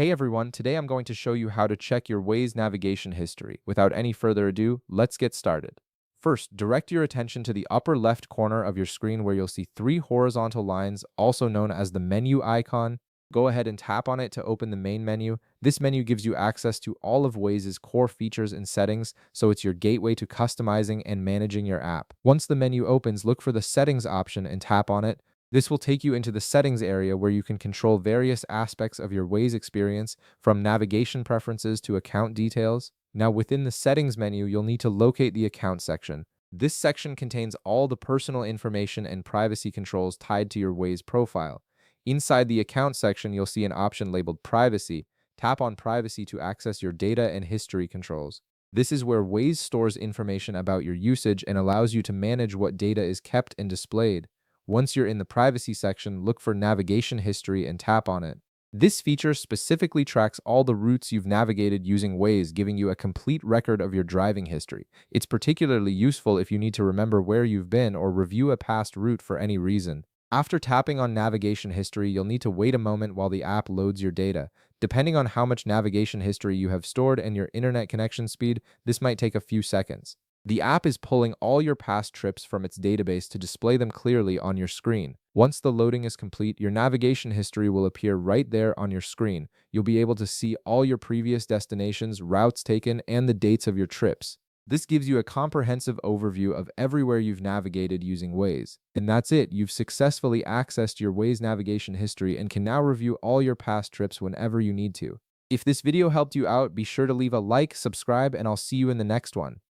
Hey everyone, today I'm going to show you how to check your Waze navigation history. Without any further ado, let's get started. First, direct your attention to the upper left corner of your screen where you'll see three horizontal lines, also known as the menu icon. Go ahead and tap on it to open the main menu. This menu gives you access to all of Waze's core features and settings, so it's your gateway to customizing and managing your app. Once the menu opens, look for the settings option and tap on it. This will take you into the settings area where you can control various aspects of your Waze experience, from navigation preferences to account details. Now, within the settings menu, you'll need to locate the account section. This section contains all the personal information and privacy controls tied to your Waze profile. Inside the account section, you'll see an option labeled Privacy. Tap on Privacy to access your data and history controls. This is where Waze stores information about your usage and allows you to manage what data is kept and displayed. Once you're in the privacy section, look for navigation history and tap on it. This feature specifically tracks all the routes you've navigated using Waze, giving you a complete record of your driving history. It's particularly useful if you need to remember where you've been or review a past route for any reason. After tapping on navigation history, you'll need to wait a moment while the app loads your data. Depending on how much navigation history you have stored and your internet connection speed, this might take a few seconds. The app is pulling all your past trips from its database to display them clearly on your screen. Once the loading is complete, your navigation history will appear right there on your screen. You'll be able to see all your previous destinations, routes taken, and the dates of your trips. This gives you a comprehensive overview of everywhere you've navigated using Waze. And that's it, you've successfully accessed your Waze navigation history and can now review all your past trips whenever you need to. If this video helped you out, be sure to leave a like, subscribe, and I'll see you in the next one.